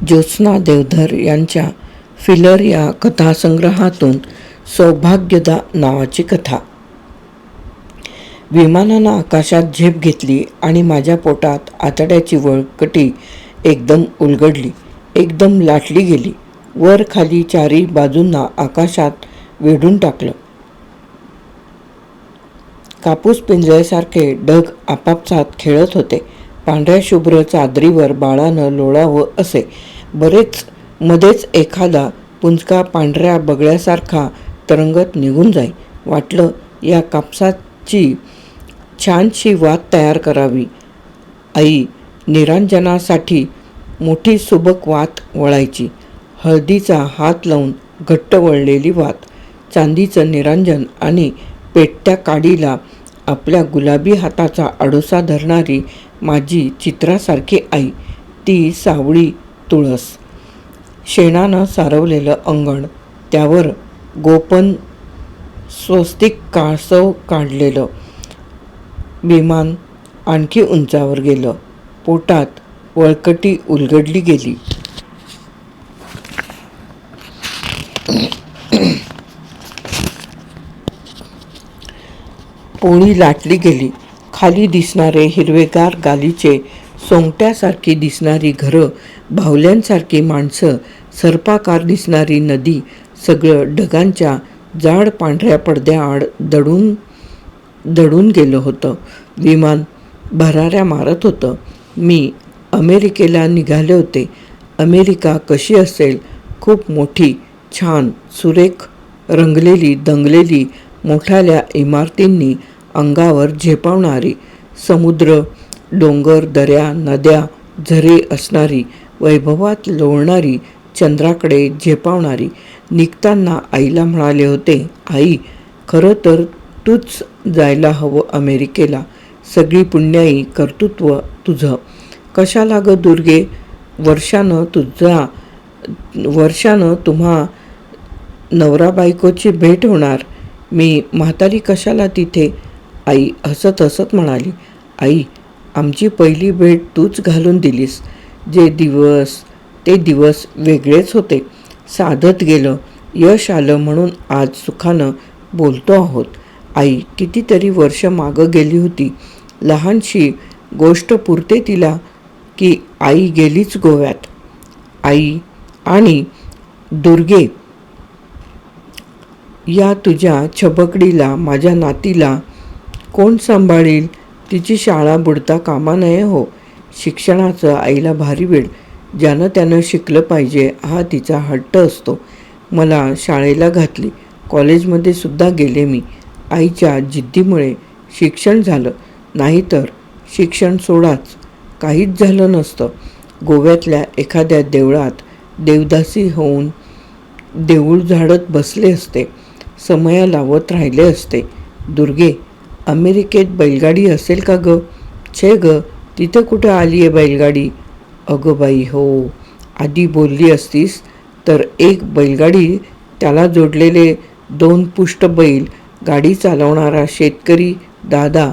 ज्योत्स्ना देवधर यांच्या फिलर या कथासंग्रहातून सौभाग्यदा नावाची कथा. विमानानं आकाशात झेप घेतली आणि माझ्या पोटात आतड्याची वळकटी एकदम उलगडली, एकदम लाटली गेली. वर खाली चारी बाजूंना आकाशात वेढून टाकलं. कापूस पिंजल्यासारखे ढग आपापसात खेळत होते. पांढऱ्या शुभ्र चादरीवर बाळानं लोळावं असे. बरेच मध्येच एखादा पुंजका पांढऱ्या बगळ्यासारखा तरंगत निघून जाई. वाटलं या कापसाची छानशी वात तयार करावी. आई निरांजनासाठी मोठी सुबक वात वळायची. हळदीचा हात लावून घट्ट वळलेली वात, चांदीचं निरांजन आणि पेटत्या काडीला आपल्या गुलाबी हाताचा आडोसा धरणारी माझी चित्रासारखी आई. ती सावळी तुळस, शेणानं सारवलेलं अंगण, त्यावर गोपन स्वस्तिक कासव काढलेलं. विमान आणखी उंचावर गेलं. पोटात वळकटी उलगडली गेली. पोळी लाटली गेली. खाली दिसणारे हिरवेगार गालीचे, सोंगट्यासारखी दिसणारी घरं, बाहुल्यांसारखी माणसं, सर्पाकार दिसणारी नदी, सगळं ढगांच्या जाड पांढऱ्या पडद्याआड दडून गेलं होतं. विमान भराऱ्या मारत होतं. मी अमेरिकेला निघाले होते. अमेरिका कशी असेल? खूप मोठी, छान, सुरेख, रंगलेली, दंगलेली, मोठाल्या इमारतींनी अंगावर झेपावणारी, समुद्र, डोंगर, दऱ्या, नद्या, झरे असणारी, वैभवात लोळणारी, चंद्राकडे झेपावणारी. निघताना आईला म्हणाले होते, आई, खरं तर तूच जायला हवं अमेरिकेला. सगळी पुण्याई, कर्तृत्व तुझं. कशाला गं दुर्गे? वर्षानं तुम्हा नवरा बायकोची भेट होणार. मी म्हातारी कशाला तिथे? आई हसत हसत म्हणाली, आई, आमची पहिली भेट तूच घालून दिलीस. ते दिवस वेगळेच होते. साधत गेलं, यश आलं म्हणून आज सुखानं बोलतो आहोत. आई कितीतरी वर्ष मागं गेली होती. लहानशी गोष्ट पुरते तिला की आई गेलीच गोव्यात. आई आणि दुर्गे, या तुझ्या छबकडीला, माझ्या नातीला कोण सांभाळील? तिची शाळा बुडता कामा नये हो. शिक्षणाचं आईला भारी वेळ. ज्यानं त्यानं शिकलं पाहिजे हा तिचा हट्ट असतो. मला शाळेला घातली. कॉलेजमध्ये सुद्धा गेले मी. आईच्या जिद्दीमुळे शिक्षण झालं. नाहीतर शिक्षण सोडाच, काहीच झालं नसतं. गोव्यातल्या एखाद्या देवळात देवदासी होऊन देऊळ झाडत बसले असते. समया लावत राहिले असते. दुर्गे, अमेरिकेत बैलगाडी असेल का गं? छे गं, तिथं कुठं आली आहे बैलगाडी? अगं बाई हो, आधी बोलली असतीस तर एक बैलगाडी, त्याला जोडलेले 2 पुष्ट बैल, गाडी चालवणारा शेतकरी दादा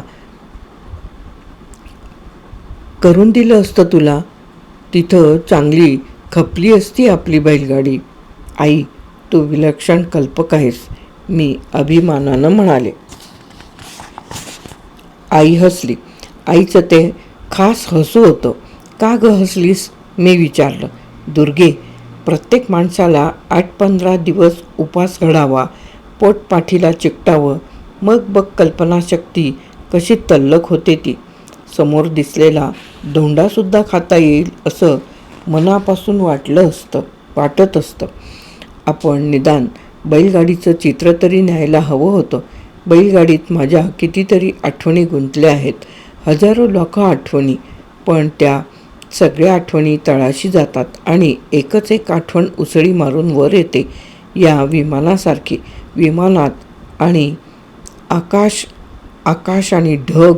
करून दिलं असतं तुला. तिथं चांगली खपली असती आपली बैलगाडी. आई, तू विलक्षण कल्पक आहेस, मी अभिमानानं म्हणाले. आई हसली. आईचं ते खास हसू होतं. का गं हसलीस? मी विचारलं. दुर्गे, प्रत्येक माणसाला 8-15 दिवस उपास घडावा, पोट पाठीला चिकटावं, मग बघ कल्पनाशक्ती कशी तल्लख होते ती. समोर दिसलेला धोंडासुद्धा खाता येईल असं मनापासून वाटत असतं. आपण निदान बैलगाडीचं चित्र तरी न्यायला हवं होतं. बैलगाडीत माझ्या कितीतरी आठवणी गुंतल्या आहेत. हजारो लाखो आठवणी. पण त्या सगळ्या आठवणी तळाशी जातात आणि एकच एक आठवण उसळी मारून वर येते. या विमानासारखी. विमानात आणि आकाश आणि ढग,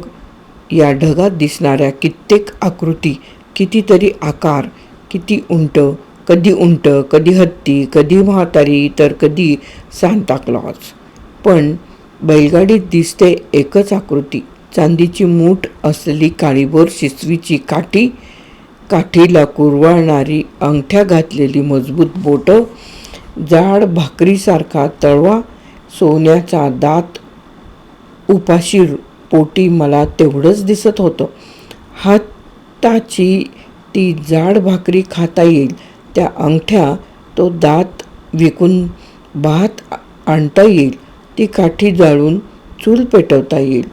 या ढगात दिसणाऱ्या कित्येक आकृती, कितीतरी आकार, कधी उंट, कधी हत्ती, कधी म्हातारी, तर कधी सांताक्लॉज. पण बैलगाडीत दिसते एकच आकृती, चांदीची मूठ असलेली काळीभोर शिसवीची काठी, काठीला कुरवाळणारी अंगठ्या घातलेली मजबूत बोटं, जाड भाकरीसारखा तळवा, सोन्याचा दात. उपाशी पोटी मला तेवढंच दिसत होतं. हाताची ती जाड भाकरी खाता येईल, त्या अंगठ्या, तो दात विकून भात आणता येईल, ती काठी जाळून चूल पेटवता येईल.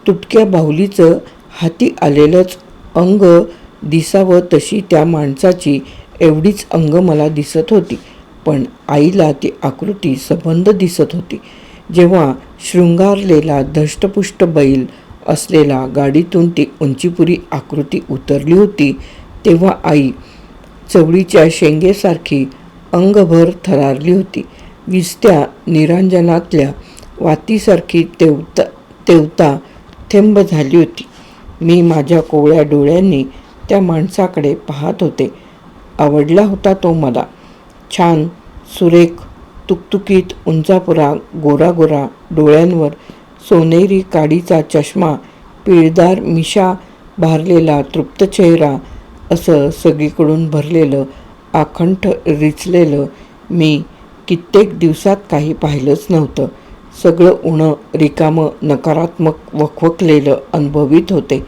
तुटक्या बाहुलीचं हाती आलेलंच अंग दिसावं तशी त्या माणसाची एवढीच अंग मला दिसत होती. पण आईला ती आकृती सबंध दिसत होती. जेव्हा शृंगारलेला धष्टपुष्ट बैल असलेला गाडीतून ती उंचीपुरी आकृती उतरली होती, तेव्हा आई चवळीच्या शेंगेसारखी अंगभर थरारली होती. विजत्या निरांजनातल्या वातीसारखी तेवता थेंब झाली होती. मी माझ्या कोवळ्या डोळ्यांनी त्या माणसाकडे पाहत होते. आवडला होता तो मला. छान, सुरेख, तुकतुकीत, उंचापुरा, गोरा गोरा, डोळ्यांवर सोनेरी काडीचा चष्मा, पिळदार मिशा, भारलेला तृप्त चेहरा, असं सगळीकडून भरलेलं, आखंठ रिचलेलं मी कित्येक दिवसात काही पाहिलंच नव्हतं. सगळं उणं, रिकामं, नकारात्मक, वखवकलेलं अनुभवित होते.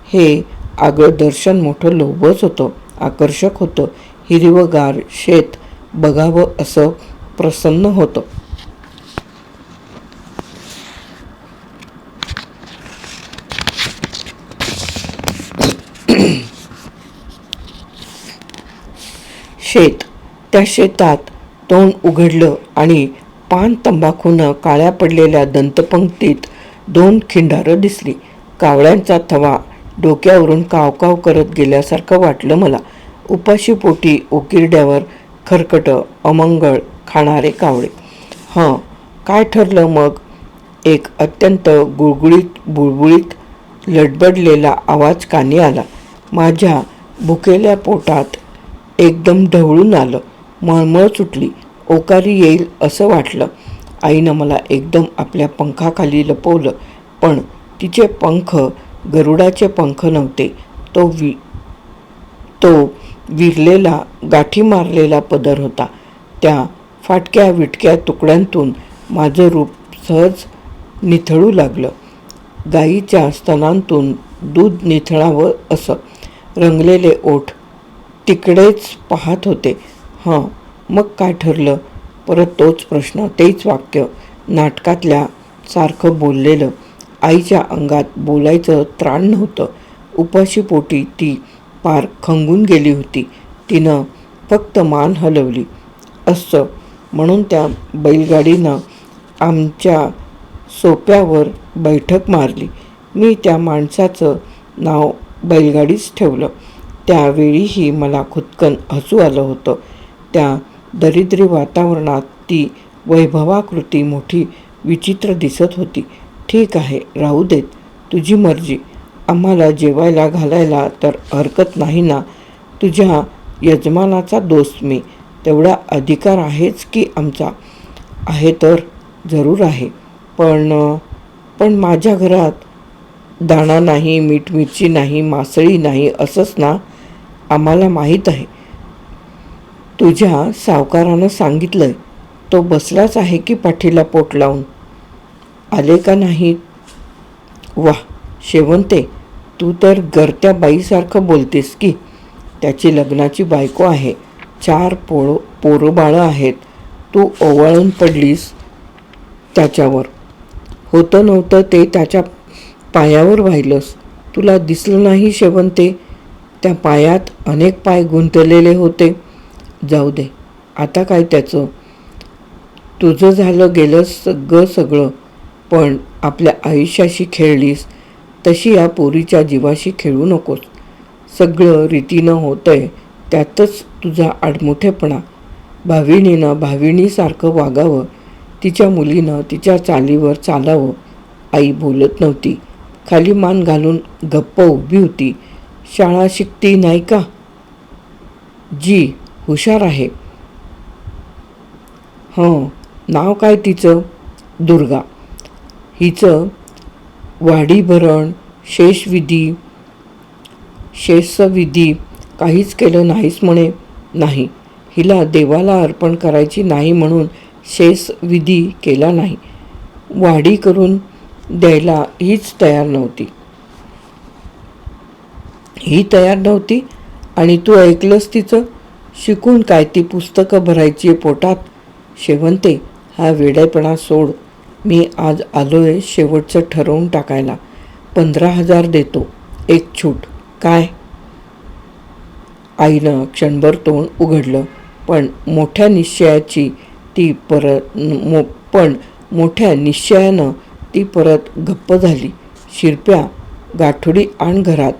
हे आगळं दर्शन मोठं लोभच होतं, आकर्षक होतं. हिरवंगार शेत बघावं असं प्रसन्न होतं. शेत, त्या शेतात तोंड उघडलं आणि पान तंबाखूनं काळ्या पडलेल्या दंतपंक्तीत 2 खिंडारं दिसली. कावळ्यांचा थवा डोक्यावरून कावकाव करत गेल्यासारखं वाटलं मला. उपाशी पोटी उकिरड्यावर खरकटं अमंगळ खाणारे कावळे. काय ठरलं मग? एक अत्यंत गुळगुळीत बुळबुळीत लडबडलेला आवाज कानी आला. माझ्या भुकेल्या पोटात एकदम ढवळून आलं. मळमळ सुटली. ओकारी येईल असं वाटलं. आईनं मला एकदम आपल्या पंखाखाली लपवलं. पण तिचे पंख गरुडाचे पंख नव्हते. तो विरलेला, गाठी मारलेला पदर होता. त्या फाटक्या विटक्या तुकड्यांतून माझं रूप सहज निथळू लागलं. गाईच्या स्तनांतून दूध निथळावं असं. रंगलेले ओठ तिकडेच पाहत होते. मग काय ठरलं? परत तोच प्रश्न, तेच वाक्य, नाटकातल्या सारखं बोललेलं. आईच्या अंगात बोलायचं त्राण नव्हतं. उपाशी पोटी ती पार खंगून गेली होती. तिनं फक्त मान हलवली. असं म्हणून त्या बैलगाडीनं आमच्या सोप्यावर बैठक मारली. मी त्या माणसाचं नाव बैलगाडीच ठेवलं. त्यावेळीही मला खुदकन हसू आलं होतं. त्या दरिद्री वातावरणात ती वैभवाकृती मोठी विचित्र दिसत होती. ठीक आहे, राहू देत, तुझी मर्जी. आम्हाला जेवायला घालायला तर हरकत नाही ना? तुझ्या यजमानाचा दोस्त मी, तेवढा अधिकार आहेच की आमचा. आहे तर जरूर आहे. पण माझ्या घरात दाणा नाही, मीठ मिरची नाही, मासळी नाही, असंच ना? आम्हाला माहीत आहे. तुझ्या सावकारानं सांगितलंय. तो बसलाच आहे की पाठीला पोट लावून. आले का नाहीत? वाह शेवंते, तू तर गरत्या बाईसारखं बोलतेस की. त्याची लग्नाची बायको आहे, 4 पोरं बाळं आहेत. तू ओवाळून पडलीस त्याच्यावर. होतं नव्हतं ते त्याच्या पायावर वाहिलंस. तुला दिसलं नाही शेवंते? त्या पायात अनेक पाय गुंतलेले होते. जाऊ दे, आता काय त्याचं. तुझं झालं गेलं सगळं. पण आपल्या आयुष्याशी खेळलीस तशी या पोरीच्या जीवाशी खेळू नकोस. सगळं रीतीनं होतंय, त्यातच तुझा आडमुठेपणा. भाविणीनं भाविणीसारखं वागावं. तिच्या मुलीनं तिच्या चालीवर चालावं. आई बोलत नव्हती. खाली मान घालून गप्प उभी होती. शाळा शिकती नाही का? जी, हुशार आहे. नाव काय तिचं? दुर्गा. हिचं वाढीभरण, शेषविधी काहीच केलं नाहीस म्हणे. नाही, हिला देवाला अर्पण करायची नाही म्हणून शेष विधी केला नाही. वाढी करून द्यायला हीच तयार नव्हती. ही तयार नव्हती आणि तू ऐकलंस तिचं. शिकून काय ती पुस्तकं भरायची पोटात. शेवंते, हा वेडेपणा सोड. मी आज आलोय शेवटचं ठरवून टाकायला. 15,000 देतो, एक छूट. काय? आईनं क्षणभर तोंड उघडलं, पण मोठ्या निश्चयानं ती परत गप्प झाली. शिरप्या, गाठोडी आण घरात.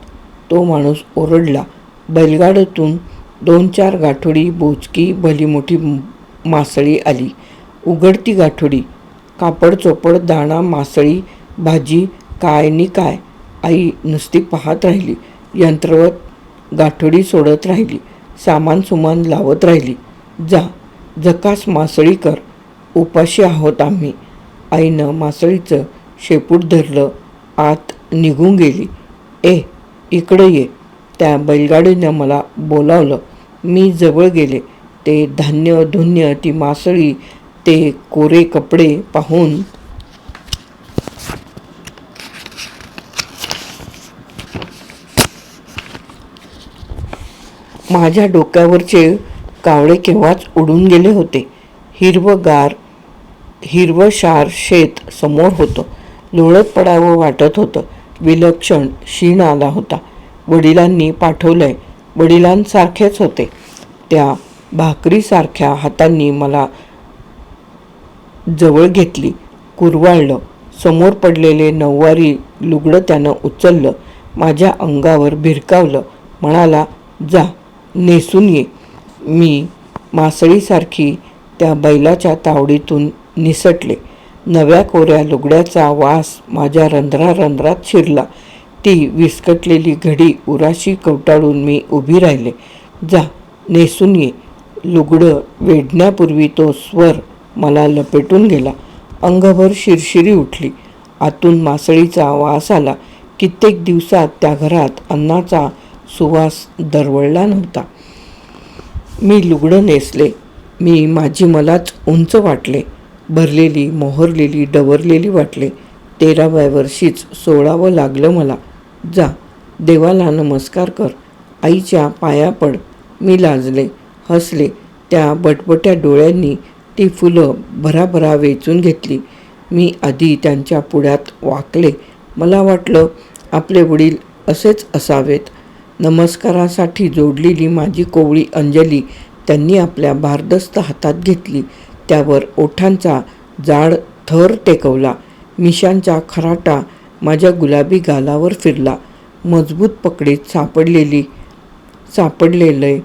तो माणूस ओरडला. बैलगाडीतून 2-4 गाठोडी बोचकी भलीमोठी मासळी आली. उघड ती गाठोडी. कापड चोपड दाणा मासळी भाजी काय नि काय. आई नुसती पाहत राहिली. यंत्रवत गाठोडी सोडत राहिली. सामान सुमान लावत राहिली. जा, झकास मासळी कर. उपाशी आहोत आम्ही. आईनं मासळीचं शेपूट धरलं. आत निघून गेली. ए, इकडे ये. त्या बैलगाडीनं मला बोलावलं. मी जवळ गेले. ते धान्य धुन्य, ती मासळी, ते कोरे कपडे पाहून माझ्या डोक्यावरचे कावळे केव्हाच उडून गेले होते. हिरवंशार शेत समोर होतं. लोळत पडावं वाटत होतं. विलक्षण शीण आला होता. वडिलांनी पाठवलंय. वडिलांसारखेच होते. त्या भाकरीसारख्या हातांनी मला जवळ घेतली. कुरवाळलं. समोर पडलेले नऊवारी लुगडं त्यानं उचललं. माझ्या अंगावर भिरकावलं. म्हणाला, जा, नेसून ये. मी मासळीसारखी त्या बैलाच्या तावडीतून निसटले. नव्या कोऱ्या लुगड्याचा वास माझ्या रंध्रात शिरला. ती विस्कटलेली घडी उराशी कवटाळून मी उभी राहिले. जा, नेसून ये. लुगडं वेढण्यापूर्वी तो स्वर मला लपेटून गेला. अंगभर शिरशिरी उठली. आतून मासळीचा वास आला. कित्येक दिवसात त्या घरात अन्नाचा सुवास दरवळला नव्हता. मी लुगडं नेसले. माझी मलाच उंच वाटले. भरलेली, मोहरलेली, डवरलेली वाटले. 13व्या वर्षीच सोडावं लागलं मला. जा, देवाला नमस्कार कर. आईच्या पाया पड. मी लाजले, हसले. त्या बटबट्या डोळ्यांनी ती फुलं भराभरा वेचून घेतली. मी आधी त्यांच्या पुढ्यात वाकले. मला वाटलं आपले वडील असेच असावेत. नमस्कारासाठी जोडलेली माझी कोवळी अंजली त्यांनी आपल्या भारदस्त हातात घेतली. त्यावर ओठांचा जाड थर टेकवला. मिशांचा खराटा माझ्या गुलाबी गालावर फिरला. मजबूत पकडीत सापडलेले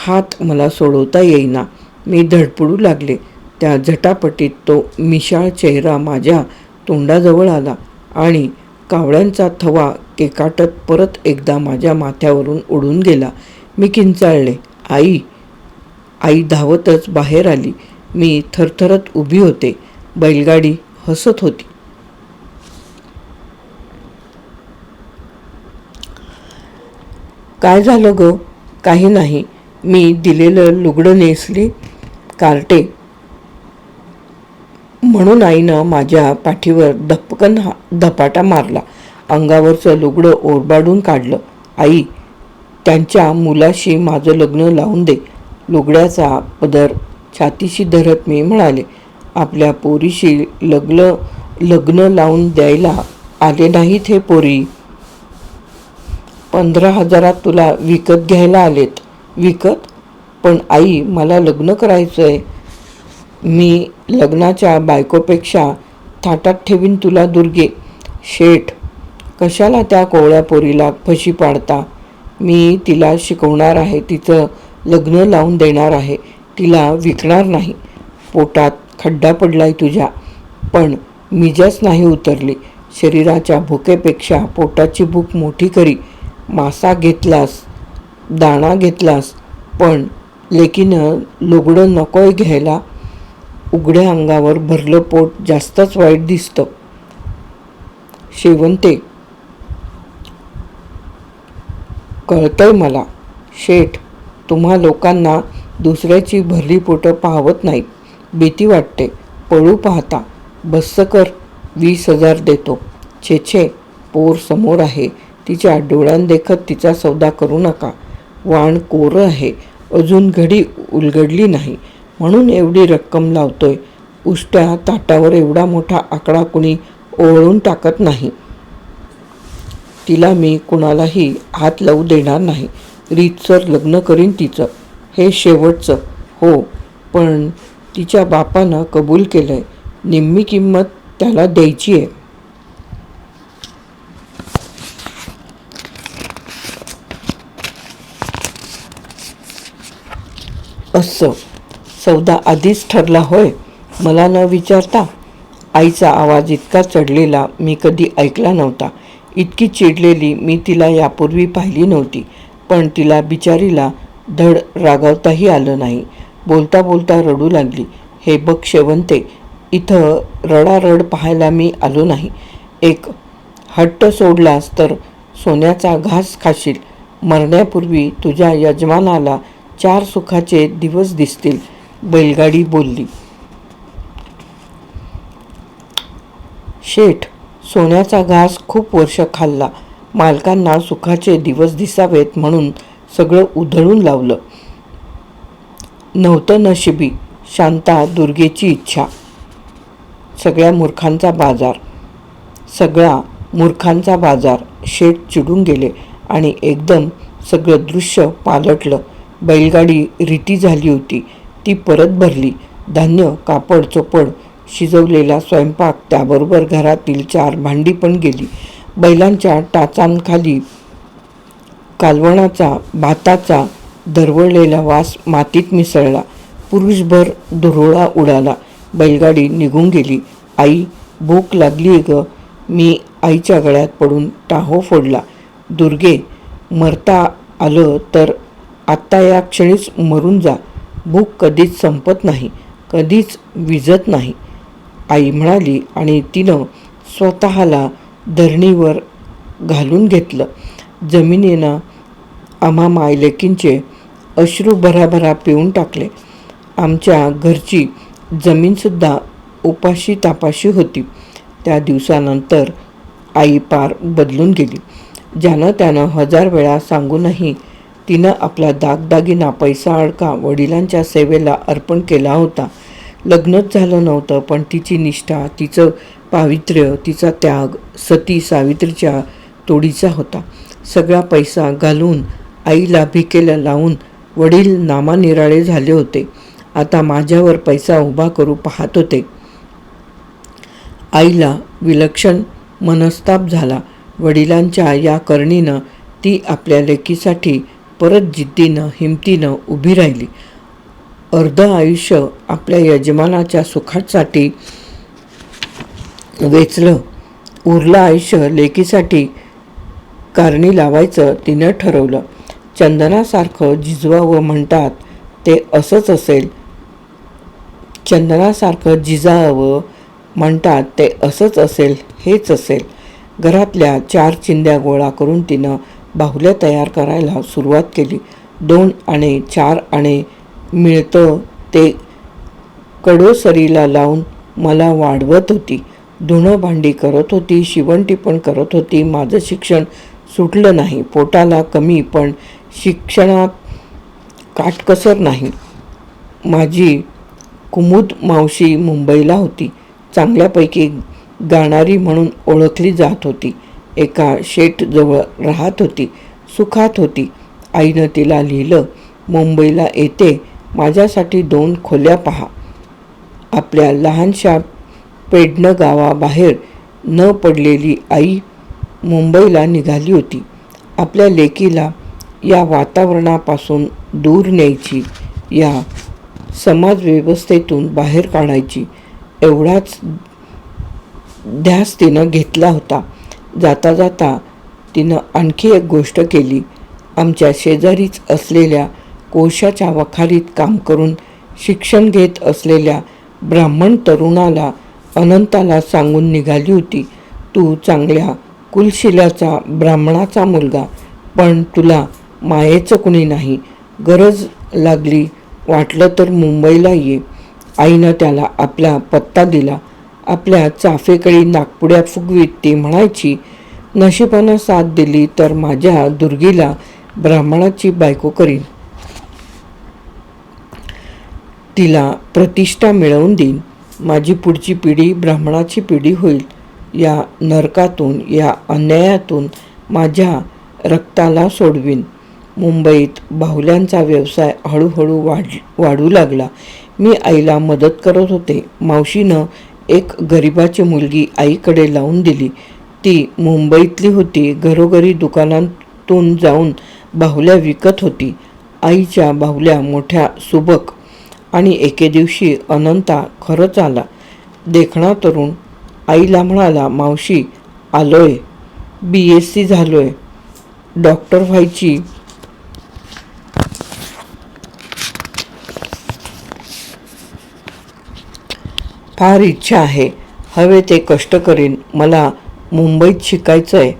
हात मला सोडवता येईना. मी धडपडू लागले. त्या झटापटीत तो मिशाळ चेहरा माझ्या तोंडाजवळ आला आणि कावळ्यांचा थवा केकाटत परत एकदा माझ्या माथ्यावरून उडून गेला. मी किंचाळले, आई. आई धावतच बाहेर आली. मी थरथरत उभी होते. बैलगाडी हसत होती. काय झालं गं? काही नाही. मी दिलेलं लुगडं नेसली कार्टे म्हणून आईनं माझ्या पाठीवर धपकन धपाटा मारला. अंगावरचं लुगडं ओरबाडून काढलं. आई, त्यांच्या मुलाशी माझं लग्न लावून दे. लुगड्याचा पदर छातीशी धरत मी म्हणाले, आपल्या पोरीशी लग्न लावून द्यायला आले नाहीत हे पोरी. 15,000 तुला विकत घ्यायला आलेत. विकत? पण आई, मला लग्न करायचंय. मी लग्नाच्या बायकोपेक्षा थाटात ठेवीन तुला दुर्गे. शेठ, कशाला त्या कोवळ्या पोरीला फशी पाडता? मी तिला शिकवणार आहे. तिचं लग्न लावून देणार आहे. तिला विकणार नाही. पोटात खड्डा पडलाय तुझ्या, पण मिजाच नाही उतरली. शरीराच्या भुकेपेक्षा पोटाची भूक मोठी करी. मासा घेतलास, दाणा घेतलास, पण लेकीनं लुगडं नकोय घ्यायला. उघड्या अंगावर भरलं पोट जास्तच वाईट दिसतं. शेवंते, कळतंय मला. शेठ, तुम्हा लोकांना दुसऱ्याची भरली पोटं पाहवत नाहीत. भीती वाटते. पळू पाहता. बस्स कर, 20,000 देतो. छे छे, पोर समोर आहे. तिच्या डोळ्यांदेखत तिचा सौदा करू नका. वाण कोरं आहे. अजून घडी उलगडली नाही म्हणून एवढी रक्कम लावतोय. उष्ट्या ताटावर एवढा मोठा आकडा कुणी ओवाळून टाकत नाही. तिला मी कुणालाही हात लावू देणार नाही. रीतसर लग्न करीन तिचं. हे शेवटचं. हो, पण तिच्या बापानं कबूल केलंय. निम्मी किंमत त्याला द्यायची आहे. असं सौदा आधीच ठरला होय? मला न विचारता? आईचा आवाज इतका चढलेला मी कधी ऐकला नव्हता. इतकी चिडलेली मी तिला यापूर्वी पाहिली नव्हती. पण तिला बिचारीला धड रागावताही आलं नाही. बोलता बोलता रडू लागली. हे बघ शेवंते, इथं रडारड पाहायला मी आलो नाही. एक हट्ट सोडलास तर सोन्याचा घास खाशील. मरण्यापूर्वी तुझ्या यजमानाला 4 सुखाचे दिवस दिसतील. बैलगाडी बोलली. शेठ, सोन्याचा घास खूप वर्ष खाल्ला. मालकांना सुखाचे दिवस दिसावेत म्हणून सगळं उधळून लावलं. नव्हतं नशिबी. शांता दुर्गेची इच्छा. सगळ्या मूर्खांचा बाजार. शेठ चिडून गेले आणि एकदम सगळं दृश्य पालटलं. बैलगाडी रिटी झाली होती. ती परत भरली. धान्य, कापड, चोपड, शिजवलेला स्वयंपाक, त्याबरोबर घरातील 4 भांडी पण गेली. बैलांच्या टाचांखाली कालवणाचा, भाताचा दरवळलेला वास मातीत मिसळला. पुरुषभर धुरोळा उडाला. बैलगाडी निघून गेली. आई, भूक लागली ग. मी आईच्या गळ्यात पडून टाहो फोडला. दुर्गे, मरता आलं तर आत्ता या क्षणीच मरून जा. भूक कधीच संपत नाही, कधीच विझत नाही, आई म्हणाली आणि तिनं स्वतःला धरणीवर घालून घेतलं. जमिनीनं आम्हा मायलेकींचे अश्रू भराभरा पिऊन टाकले. आमच्या घरची जमीनसुद्धा उपाशी तापाशी होती. त्या दिवसानंतर आई पार बदलून गेली. ज्यानं त्यानं 1000 वेळा सांगूनही तिनं आपला दागदागिना, पैसा अडका वडिलांच्या सेवेला अर्पण केला होता. लग्नच झालं नव्हतं, पण तिची निष्ठा, तिचं पावित्र्य, तिचा त्याग सती सावित्रीच्या तोडीचा होता. सगळा पैसा घालून, आईला भिकेला लावून वडील नामानिराळे झाले होते. आता माझ्यावर पैसा उभा करू पाहत होते. आईला विलक्षण मनस्ताप झाला. वडिलांच्या या करणीनं ती आपल्या लेकीसाठी परत जिद्दीनं, हिमतीनं उभी राहिली. अर्ध आयुष्य आपल्या यजमानाच्या सुखासाठी वेचलं. उरलं आयुष्य लेकीसाठी कारणी लावायचं तिनं ठरवलं. चंदनासारखं झिजवावं म्हणतात ते असंच असेल. चंदनासारखं झिजावं म्हणतात ते असंच असेल, हेच असेल. घरातल्या 4 चिंध्या गोळा करून तिनं बाहुल्या तयार करायला सुरुवात केली. 2 आणे 4 आणे मिळतं ते कडोसरीला लावून मला वाढवत होती. धुणं भांडी करत होती, शिवणटी पण करत होती. माझं शिक्षण सुटलं नाही. पोटाला कमी, पण शिक्षणात काटकसर नाही. माझी कुमुद मावशी मुंबईला होती. चांगल्यापैकी गाणारी म्हणून ओळखली जात होती. एका शेठजवळ राहत होती. सुखात होती. आईनं तिला लिहिलं, मुंबईला येते, माझ्यासाठी 2 खोल्या पहा. आपल्या लहानशा पेडणं गावाबाहेर न पडलेली आई मुंबईला निघाली होती. आपल्या लेकीला या वातावरणापासून दूर न्यायची, या समाजव्यवस्थेतून बाहेर काढायची, एवढाच ध्यास तिनं घेतला होता. जाता जाता तिनं आणखी एक गोष्ट केली. आमच्या शेजारीच असलेल्या कोळशाच्या वखारीत काम करून शिक्षण घेत असलेल्या ब्राह्मण तरुणाला, अनंताला सांगून निघाली होती, तू चांगल्या कुलशिलाचा ब्राह्मणाचा मुलगा, पण तुला मायेचं कुणी नाही. गरज लागली वाटलं तर मुंबईला ये. आईनं त्याला आपला पत्ता दिला. आपल्या चाफेकळी नागपुड्या फुगवीत ती म्हणायची, नशिबानं साथ दिली तर माझ्या दुर्गीला ब्राह्मणाची बायको करीन. तिला प्रतिष्ठा मिळवून देईन. माझी पुढची पिढी ब्राह्मणाची पिढी होईल. या नरकातून, या अन्यायातून माझ्या रक्ताला सोडवीन. मुंबईत बाहुल्यांचा व्यवसाय हळूहळू वाढू लागला. मी आईला मदत करत होते. मावशीनं एक गरिबाची मुलगी आईकडे लावून दिली. ती मुंबईतली होती. घरोघरी दुकानातून जाऊन बाहुल्या विकत होती. आईच्या बाहुल्या मोठ्या सुबक. आणि एके दिवशी अनंता खरंच आला. देखणा तरुण. आईला म्हणाला, मावशी आलोय, BSc झालोय, डॉक्टर व्हायची फार इच्छा आहे. हवे ते कष्ट करीन. मला मुंबईत शिकायचं आहे.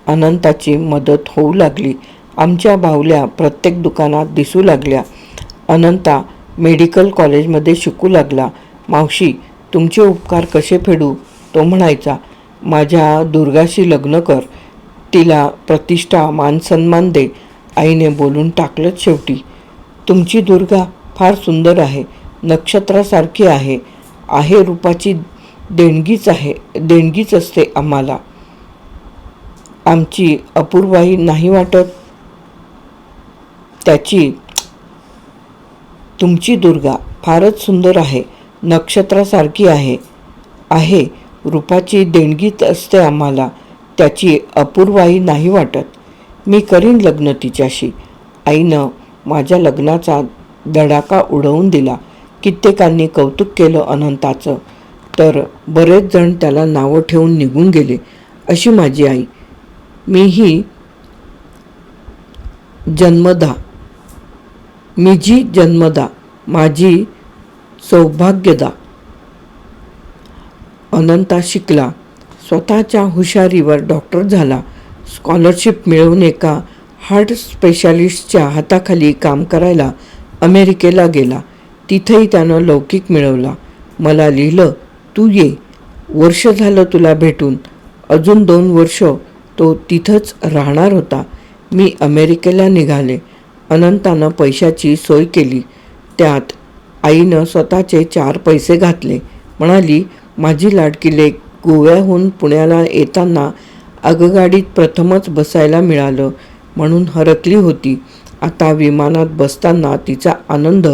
अनंताची मदत होऊ लागली. आमच्या बाहुल्या प्रत्येक दुकानात दिसू लागल्या. अनंता मेडिकल कॉलेजमध्ये शिकू लागला. मावशी तुमचे उपकार कसे फेडू, तो म्हणायचा. माझ्या दुर्गाशी लग्न कर. तिला प्रतिष्ठा मानसन्मान दे. आईने बोलून टाकलंच शेवटी. तुमची दुर्गा फार सुंदर आहे. नक्षत्रासारखी आहे. आहे रूपाची देणगीच असते आम्हाला. आमची अपूर्वाई नाही वाटत त्याची. तुमची दुर्गा फारच सुंदर आहे. नक्षत्रासारखी आहे. आहे रूपाची देणगीच असते आम्हाला. त्याची अपूर्वाई नाही वाटत. मी करीन लग्न तिच्याशी. आईनं माझ्या लग्नाचा धडाका उडवून दिला. कित्येकांनी कौतुक केलं अनंताचं. तर बरेच जण त्याला नावं ठेवून निघून गेले. अशी माझी आई. मीही जन्मदा माझी सौभाग्यदा. अनंता शिकला. स्वतःच्या हुशारीवर डॉक्टर झाला. स्कॉलरशिप मिळवून एका हार्ट स्पेशालिस्टच्या हाताखाली काम करायला अमेरिकेला गेला. तिथेही त्यानं लौकिक मिळवला. मला लिहिलं, तू ये. वर्ष झालं तुला भेटून. अजून 2 वर्ष तो तिथंच राहणार होता. मी अमेरिकेला निघाले. अनंतानं पैशाची सोय केली. त्यात आईनं स्वतःचे 4 पैसे घातले. म्हणाली, माझी लाडकी लेक गोव्याहून पुण्याला येताना आगगाडीत प्रथमच बसायला मिळालं म्हणून हरकली होती. आता विमानात बसताना तिचा आनंद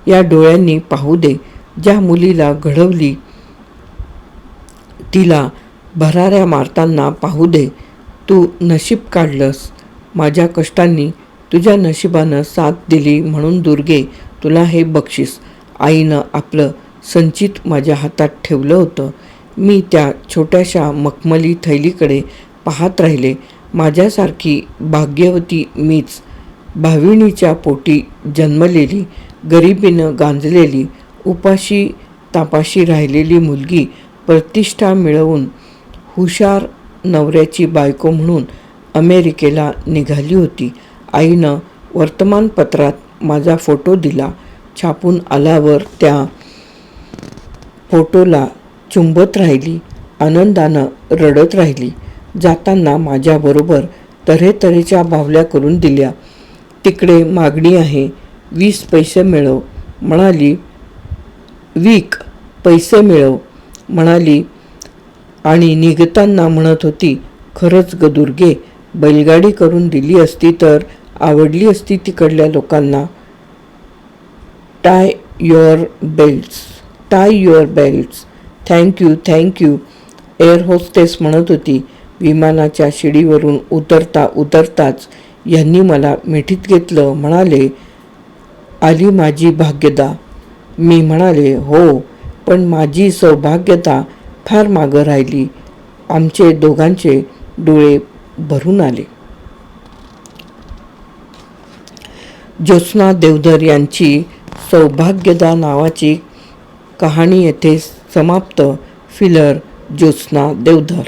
या डोळ्यांनी पाहू दे. ज्या मुलीला घडवली तिला भराऱ्या मारताना पाहू दे. तू नशीब काढलंस. माझ्या कष्टांनी तुझ्या नशिबानं साथ दिली म्हणून दुर्गे तुला हे बक्षीस. आईनं आपलं संचित माझ्या हातात ठेवलं होतं. मी त्या छोट्याशा मखमली थैलीकडे पाहत राहिले. माझ्यासारखी भाग्यवती मीच. भाविणीच्या पोटी जन्मलेली, गरिबीनं गांजलेली, उपाशी तापाशी राहिलेली मुलगी प्रतिष्ठा मिळवून हुशार नवऱ्याची बायको म्हणून अमेरिकेला निघाली होती. आईनं वर्तमानपत्रात माझा फोटो दिला. छापून आल्यावर त्या फोटोला चुंबत राहिली. आनंदानं रडत राहिली. जाताना माझ्याबरोबर तऱ्हेतऱ्हेच्या बाहुल्या करून दिल्या. तिकडे मागणी आहे, 20 पैसे मिळव म्हणाली. विक, पैसे मिळव म्हणाली. आणि निघताना म्हणत होती, खरंच ग दुर्गे, बैलगाडी करून दिली असती तर आवडली असती तिकडल्या लोकांना. Tie your belts. Thank you. Air hostess म्हणत होती. विमानाच्या शिडीवरून उतरताच यांनी मला मिठीत घेतलं. म्हणाले, आली माझी भाग्यदा. मी म्हणाले, हो, पण माझी सौभाग्यता फार मागं राहिली. आमचे दोघांचे डोळे भरून आले. ज्योत्स्ना देवधर यांची सौभाग्यदा नावाची कहाणी येथे समाप्त. फिलर ज्योत्स्ना देवधर.